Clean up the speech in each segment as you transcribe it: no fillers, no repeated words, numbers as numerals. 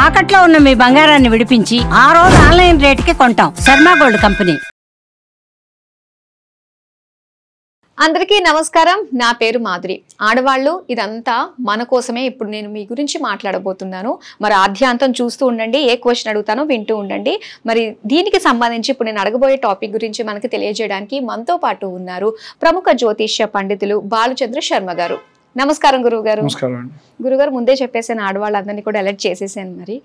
తాకట్లో ఉన్న మీ బంగారాన్ని విడిపించి ఆ రోజు ఆన్లైన్ రేటుకి కొంటాం. Sharma gold company. అందరికీ నమస్కారం. నా పేరు మాధురి. ఆడవాళ్ళు ఇదంతా మన కోసమే. ఇప్పుడు నేను మీ గురించి మాట్లాడబోతున్నాను. మరి ఆద్యాంతం చూస్తూ ఉండండి. ఏ క్వశ్చన్ అడుగుతానో వింటూ ఉండండి. మరి దీనికి సంబంధించి ఇప్పుడు నేను అడగబోయే టాపిక్ గురించి మనకి తెలియజేయడానికి మనతో పాటు ఉన్నారు ప్రముఖ జ్యోతిష్య పండితులు బాలచంద్ర శర్మ గారు. నమస్కారం గురువు గారు. గురుగారు, ముందే చెప్పేసాను, ఆడవాళ్ళందరినీ కూడా అలర్ట్ చేసేసాను. మరి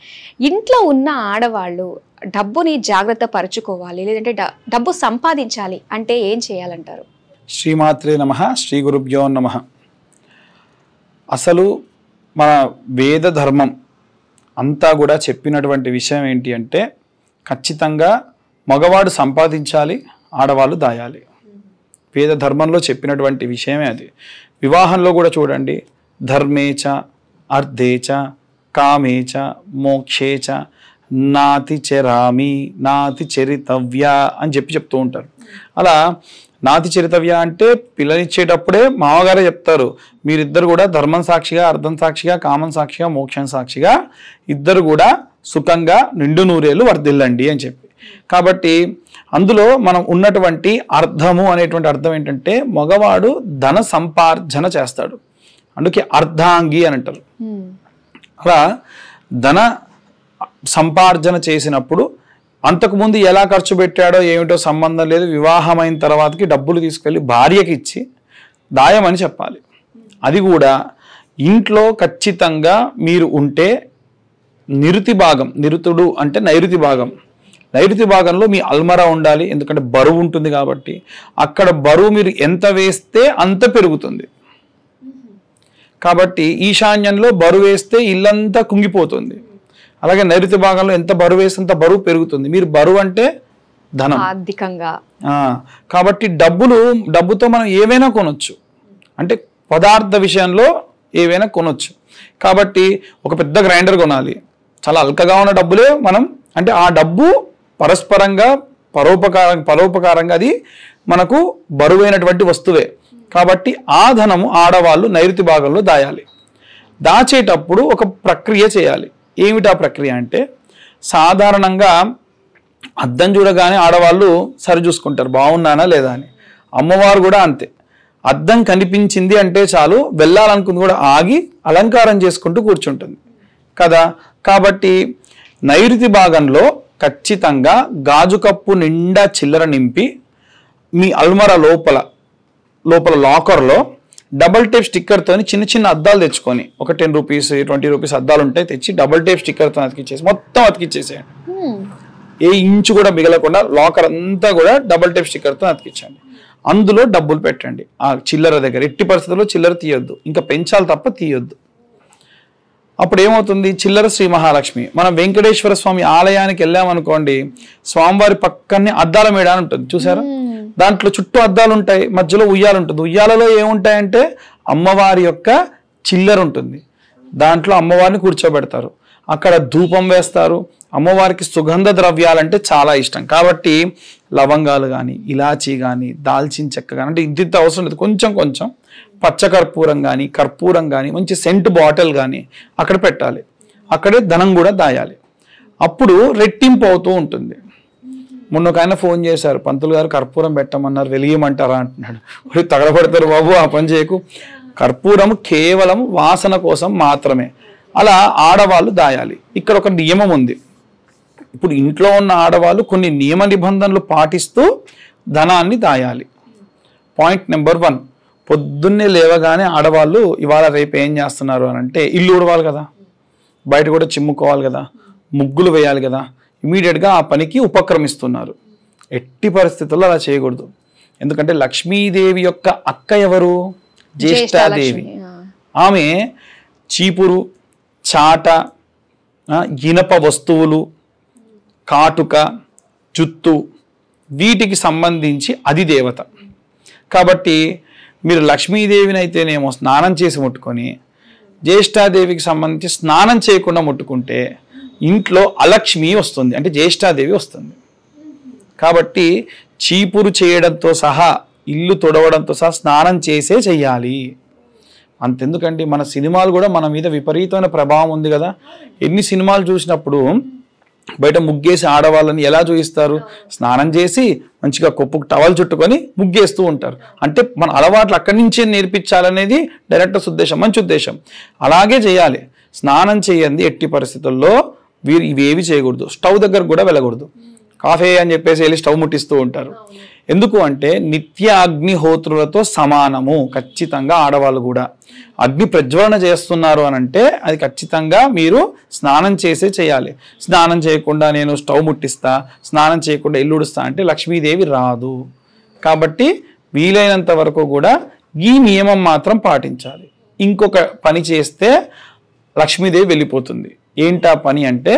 ఇంట్లో ఉన్న ఆడవాళ్ళు డబ్బుని జాగ్రత్త పరుచుకోవాలి, లేదంటే డబ్బు సంపాదించాలి అంటే ఏం చేయాలంటారు? శ్రీమాత్రే నమః, శ్రీ గురుభ్యో నమః. అసలు మన వేద ధర్మం అంతా కూడా చెప్పినటువంటి విషయం ఏంటి అంటే, ఖచ్చితంగా మగవాడు సంపాదించాలి, ఆడవాళ్ళు దాయాలి. వేద ధర్మంలో చెప్పినటువంటి విషయమే అది. వివాహంలో కూడా చూడండి, ధర్మేచ అర్థేచ కామేచ మోక్షేచ నాతి చరామి నాతి చరితవ్య అని చెప్తూ ఉంటారు. అలా నాతి చరితవ్య అంటే పిల్లనిచ్చేటప్పుడే మామగారే చెప్తారు, మీరిద్దరు కూడా ధర్మం సాక్షిగా, అర్థం సాక్షిగా, కామం సాక్షిగా, మోక్షం సాక్షిగా ఇద్దరు కూడా సుఖంగా నిండు నూరేళ్ళు వర్ధిల్లండి అని చెప్పి. కాబట్టి అందులో మనం ఉన్నటువంటి అర్థము అనేటువంటి అర్థం ఏంటంటే, మగవాడు ధన సంపార్జన చేస్తాడు, అందుకే అర్ధాంగి అని అంటారు. అలా ధన సంపార్జన చేసినప్పుడు అంతకుముందు ఎలా ఖర్చు పెట్టాడో ఏమిటో సంబంధం లేదు, వివాహమైన తర్వాతకి డబ్బులు తీసుకెళ్ళి భార్యకి ఇచ్చి దాయమని చెప్పాలి. అది కూడా ఇంట్లో ఖచ్చితంగా మీరు ఉంటే నిరుతి భాగం, నిరుతుడు అంటే నైరుతి భాగం, నైరుతి భాగంలో మీ అల్మరా ఉండాలి. ఎందుకంటే బరువు ఉంటుంది కాబట్టి అక్కడ బరువు మీరు ఎంత వేస్తే అంత పెరుగుతుంది. కాబట్టి ఈశాన్యంలో బరువు వేస్తే ఇల్లంతా కుంగిపోతుంది. అలాగే నైరుతి భాగంలో ఎంత బరువు వేస్తే అంత బరువు పెరుగుతుంది. మీరు బరువు అంటే ధనం, ఆర్థికంగా. కాబట్టి డబ్బుతో మనం ఏవైనా కొనొచ్చు, అంటే పదార్థ విషయంలో ఏవైనా కొనొచ్చు. కాబట్టి ఒక పెద్ద గ్రైండర్ కొనాలి, చాలా అల్కగా ఉన్న డబ్బులే మనం, అంటే ఆ డబ్బు పరస్పరంగా పరోపకారంగా అది మనకు బరువైనటువంటి వస్తువే. కాబట్టి ఆ ధనము ఆడవాళ్ళు నైరుతి భాగంలో దాయాలి. దాచేటప్పుడు ఒక ప్రక్రియ చేయాలి. ఏమిటా ప్రక్రియ అంటే, సాధారణంగా అద్దం చూడగానే ఆడవాళ్ళు సరి చూసుకుంటారు బాగున్నానా లేదా అని. అమ్మవారు కూడా అంతే, అద్దం కనిపించింది అంటే చాలు, వెళ్ళాలనుకుంది కూడా ఆగి అలంకారం చేసుకుంటూ కూర్చుంటుంది కదా. కాబట్టి నైరుతి భాగంలో ఖచ్చితంగా గాజు కప్పు నిండా చిల్లర నింపి మీ అల్మరా లోపల లాకర్లో డబల్ టేప్ స్టిక్కర్తో చిన్న చిన్న అద్దాలు తెచ్చుకొని, ఒక 10 రూపీస్ 20 రూపీస్ అద్దాలు ఉంటాయి, తెచ్చి డబల్ టేప్ స్టిక్కర్తో అతికిచ్చేసి మొత్తం అతికిచ్చేసేయండి. ఏ ఇంచు కూడా మిగలకుండా లాకర్ అంతా కూడా డబల్ టేప్ స్టిక్కర్తో అతికించండి. అందులో డబ్బులు పెట్టండి. ఆ చిల్లర దగ్గర ఎట్టి పరిస్థితుల్లో చిల్లర తీయొద్దు, ఇంకా పెంచాలి తప్ప తీయొద్దు. అప్పుడు ఏమవుతుంది, చిల్లర శ్రీ మహాలక్ష్మి. మనం వెంకటేశ్వర స్వామి ఆలయానికి వెళ్ళామనుకోండి, స్వామివారి పక్కనే అద్దాల మేడ అని ఉంటుంది చూసారా, దాంట్లో చుట్టూ అద్దాలు ఉంటాయి, మధ్యలో ఉయ్యాలు ఉంటుంది. ఉయ్యాలలో ఏముంటాయంటే అమ్మవారి యొక్క చిల్లర ఉంటుంది. దాంట్లో అమ్మవారిని కూర్చోబెడతారు, అక్కడ ధూపం వేస్తారు. అమ్మవారికి సుగంధ ద్రవ్యాలంటే చాలా ఇష్టం కాబట్టి లవంగాలు కానీ, ఇలాచీ కానీ, దాల్చిన చెక్క కానీ, అంటే ఇంత అవసరం లేదు, కొంచెం కొంచెం పచ్చకర్పూరం కానీ, కర్పూరం కానీ, మంచి సెంట్ బాటిల్ కానీ అక్కడ పెట్టాలి. అక్కడే ధనం కూడా దాయాలి. అప్పుడు రెట్టింపు అవుతూ ఉంటుంది. మొన్న ఒక ఆయన ఫోన్ చేశారు, పంతులు గారు కర్పూరం పెట్టమన్నారు, వెలియమంటారా అంటున్నాడు. తగలబడతారు బాబు, ఆ పని చేయకు. కర్పూరం కేవలం వాసన కోసం మాత్రమే. అలా ఆడవాళ్ళు దాయాలి. ఇక్కడ ఒక నియమం ఉంది. ఇప్పుడు ఇంట్లో ఉన్న ఆడవాళ్ళు కొన్ని నియమ నిబంధనలు పాటిస్తూ ధనాన్ని దాయాలి. పాయింట్ నెంబర్ 1, పొద్దున్నే లేవగానే ఆడవాళ్ళు ఇవాళ రేపు ఏం చేస్తున్నారు అని అంటే, ఇల్లు ఉడవాలి కదా, బయట కూడా చిమ్ముకోవాలి కదా, ముగ్గులు వేయాలి కదా, ఇమీడియట్గా ఆ పనికి ఉపక్రమిస్తున్నారు. ఎట్టి పరిస్థితుల్లో అలా చేయకూడదు. ఎందుకంటే లక్ష్మీదేవి యొక్క అక్క ఎవరు? జ్యేష్ఠాదేవి. ఆమె చీపురు, చాట, ఇనప వస్తువులు, కాటుక, జుత్తు, వీటికి సంబంధించి అది దేవత. కాబట్టి మీరు లక్ష్మీదేవిని అయితేనేమో స్నానం చేసి ముట్టుకొని, జ్యేష్ఠాదేవికి సంబంధించి స్నానం చేయకుండా ముట్టుకుంటే ఇంట్లో అలక్ష్మి వస్తుంది, అంటే జ్యేష్ఠాదేవి వస్తుంది. కాబట్టి చీపురు చేయడంతో సహా, ఇల్లు తొడవడంతో సహా స్నానం చేసే చెయ్యాలి. అంతెందుకండి మన సినిమాలు కూడా మన మీద విపరీతమైన ప్రభావం ఉంది కదా. ఎన్ని సినిమాలు చూసినప్పుడు బయట ముగ్గేసి ఆడవాళ్ళని ఎలా చూపిస్తారు, స్నానం చేసి మంచిగా కొప్పుకు టవల్ చుట్టుకొని ముగ్గేస్తూ ఉంటారు. అంటే మన అలవాట్లు అక్కడి నుంచే నేర్పించాలనేది డైరెక్టర్స్ ఉద్దేశం, మంచి ఉద్దేశం. అలాగే చేయాలి. స్నానం చేయండి ఎట్టి పరిస్థితుల్లో వీరు ఇవేవి చేయకూడదు. స్టవ్ దగ్గర కూడా వెళ్ళకూడదు. కాఫీ అని చెప్పేసి వెళ్ళి స్టవ్ ముట్టిస్తూ ఉంటారు. ఎందుకు అంటే నిత్య అగ్నిహోత్రులతో సమానము. ఖచ్చితంగా ఆడవాళ్ళు కూడా అగ్ని ప్రజ్వలన చేస్తున్నారు అని అంటే అది ఖచ్చితంగా మీరు స్నానం చేసే చేయాలి. స్నానం చేయకుండా నేను స్టవ్ ముట్టిస్తా, స్నానం చేయకుండా ఇల్లు ఉడుస్తా అంటే లక్ష్మీదేవి రాదు. కాబట్టి వీలైనంత వరకు కూడా ఈ నియమం మాత్రం పాటించాలి. ఇంకొక పని చేస్తే లక్ష్మీదేవి వెళ్ళిపోతుంది. ఏంటా పని అంటే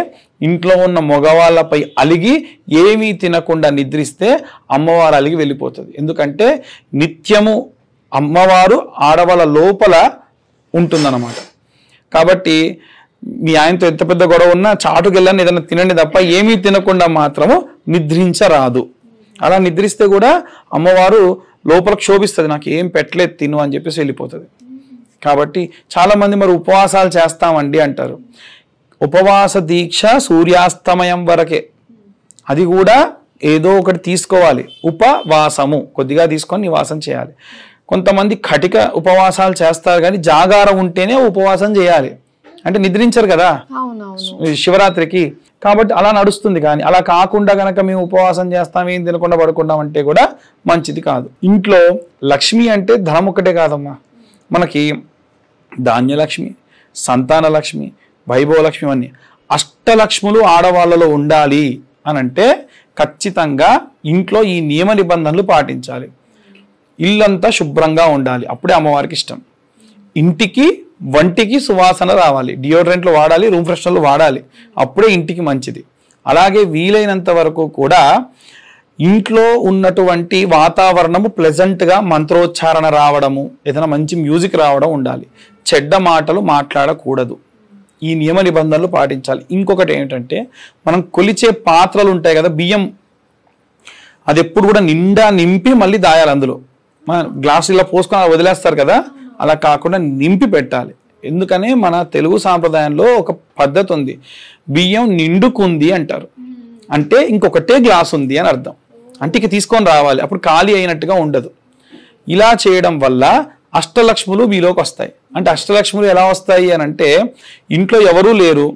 ఇంట్లో ఉన్న మగవాళ్ళపై అలిగి ఏమీ తినకుండా నిద్రిస్తే అమ్మవారు అలిగి వెళ్ళిపోతుంది. ఎందుకంటే నిత్యము అమ్మవారు ఆడవాళ్ళ లోపల ఉంటుందన్నమాట. కాబట్టి మీ ఆయనతో ఎంత పెద్ద గొడవ ఉన్నా చాటుకెళ్ళని ఏదైనా తినండి తప్ప ఏమీ తినకుండా మాత్రము నిద్రించరాదు. అలా నిద్రిస్తే కూడా అమ్మవారు లోపల క్షోభిస్తుంది, నాకు ఏం పెట్టలేదు తిను అని చెప్పేసి వెళ్ళిపోతుంది. కాబట్టి చాలామంది మరి ఉపవాసాలు చేస్తామండి అంటారు. ఉపవాస దీక్ష సూర్యాస్తమయం వరకే. అది కూడా ఏదో ఒకటి తీసుకోవాలి. ఉపవాసము కొద్దిగా తీసుకొని నివాసం చేయాలి. కొంతమంది కటిక ఉపవాసాలు చేస్తారు కానీ జాగారం ఉంటేనే ఉపవాసం చేయాలి. అంటే నిద్రించరు కదా శివరాత్రికి. కాబట్టి అలా నడుస్తుంది. కానీ అలా కాకుండా కనుక మేము ఉపవాసం చేస్తాం, ఏం తినకుండా పడుకుంటాం అంటే కూడా మంచిది కాదు. ఇంట్లో లక్ష్మి అంటే ధనం ఒక్కటే కాదమ్మా, మనకి ధాన్యలక్ష్మి, సంతాన లక్ష్మి, వైభవలక్ష్మి అన్నీ అష్టలక్ష్ములు ఆడవాళ్ళలో ఉండాలి అని అంటే ఖచ్చితంగా ఇంట్లో ఈ నియమ నిబంధనలు పాటించాలి. ఇల్లంతా శుభ్రంగా ఉండాలి, అప్పుడే అమ్మవారికి ఇష్టం. ఇంటికి వంటికి సువాసన రావాలి, డియోడ్రెంట్లు వాడాలి, రూమ్ ఫ్రెషనర్లు వాడాలి, అప్పుడే ఇంటికి మంచిది. అలాగే వీలైనంత వరకు కూడా ఇంట్లో ఉన్నటువంటి వాతావరణము ప్లెజెంట్గా మంత్రోచ్చారణ రావడము, ఏదైనా మంచి మ్యూజిక్ రావడం ఉండాలి. చెడ్డ మాటలు మాట్లాడకూడదు. ఈ నియమ నిబంధనలు పాటించాలి. ఇంకొకటి ఏమిటంటే మనం కొలిచే పాత్రలు ఉంటాయి కదా, బియ్యం, అది ఎప్పుడు కూడా నిండా నింపి మళ్ళీ దాయాలి. అందులో మన గ్లాసు ఇలా పోసుకొని వదిలేస్తారు కదా, అలా కాకుండా నింపి పెట్టాలి. ఎందుకని మన తెలుగు సాంప్రదాయంలో ఒక పద్ధతి ఉంది, బియ్యం నిండుకుంది అంటారు. అంటే ఇంకొకటే గ్లాస్ ఉంది అని అర్థం. అంటే ఇక తీసుకొని రావాలి, అప్పుడు ఖాళీ అయినట్టుగా ఉండదు. ఇలా చేయడం వల్ల అష్టలక్ష్ములు మీలోకి వస్తాయి. అంటే అష్టలక్ష్ములు ఎలా వస్తాయి అని అంటే ఇంట్లో ఎవరూ లేరు,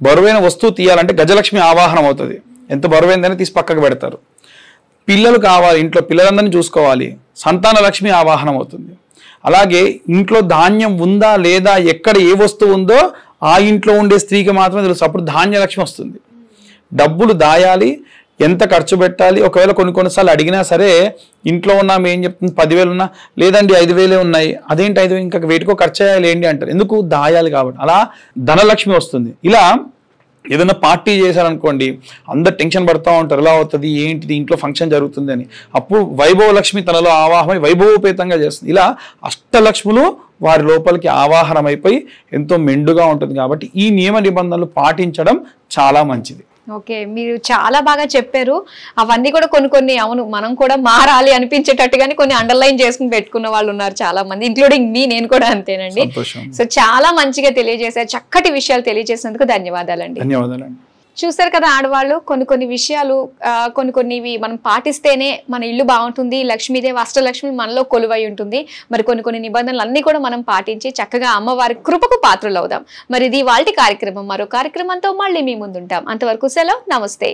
బరువైన వస్తువు తీయాలంటే గజలక్ష్మి ఆవాహనం అవుతుంది. ఎంత బరువైందని తీసి పక్కకు పెడతారు. పిల్లలు కావాలి, ఇంట్లో పిల్లలందరినీ చూసుకోవాలి, సంతాన లక్ష్మి ఆవాహనం అవుతుంది. అలాగే ఇంట్లో ధాన్యం ఉందా లేదా, ఎక్కడ ఏ వస్తువు ఉందో ఆ ఇంట్లో ఉండే స్త్రీకి మాత్రమే తెలుసు, అప్పుడు ధాన్యలక్ష్మి వస్తుంది. డబ్బులు దాయాలి, ఎంత ఖర్చు పెట్టాలి. ఒకవేళ కొన్నిసార్లు అడిగినా సరే ఇంట్లో ఉన్నా ఏం చెప్తుంది, 10,000 ఉన్నా, లేదండి 5,000 ఉన్నాయి, అదేంటి 5,000 ఇంకా వేటికో ఖర్చు చేయాలి ఏంటి అంటారు. ఎందుకు, దాయాలి కాబట్టి. అలా ధనలక్ష్మి వస్తుంది. ఇలా ఏదైనా పార్టీ చేశారనుకోండి, అందరు టెన్షన్ పడుతూ ఉంటారు, ఎలా అవుతుంది ఏంటిది, ఇంట్లో ఫంక్షన్ జరుగుతుంది అని. అప్పుడు వైభవలక్ష్మి తనలో ఆవాహమై వైభవోపేతంగా చేస్తుంది. ఇలా అష్టలక్ష్ములు వారి లోపలికి ఆవాహనం అయిపోయి ఎంతో మెండుగా ఉంటుంది. కాబట్టి ఈ నియమ నిబంధనలు పాటించడం చాలా మంచిది. ఓకే, మీరు చాలా బాగా చెప్పారు. అవన్నీ కూడా కొన్ని అవును మనం కూడా మారాలి అనిపించేటట్టుగానే కొన్ని అండర్లైన్ చేసుకుని పెట్టుకున్న వాళ్ళు ఉన్నారు చాలా మంది, ఇంక్లూడింగ్ మీ, నేను కూడా అంతేనండి. సో చాలా మంచిగా తెలియజేశారు, చక్కటి విషయాలు తెలియజేసినందుకు ధన్యవాదాలండి. ధన్యవాదాలండి. చూసారు కదా ఆడవాళ్ళు, కొన్ని విషయాలు కొన్నివి మనం పాటిస్తేనే మన ఇల్లు బాగుంటుంది, లక్ష్మీదేవి అష్టలక్ష్మి మనలో కొలువై ఉంటుంది. మరి కొన్ని నిబంధనలు అన్ని కూడా మనం పాటించి చక్కగా అమ్మవారి కృపకు పాత్రలు అవుదాం. మరి ఇది వాళ్ళ కార్యక్రమం. మరో కార్యక్రమంతో మళ్ళీ మీ ముందుంటాం. అంతవరకు సెలవు, నమస్తే.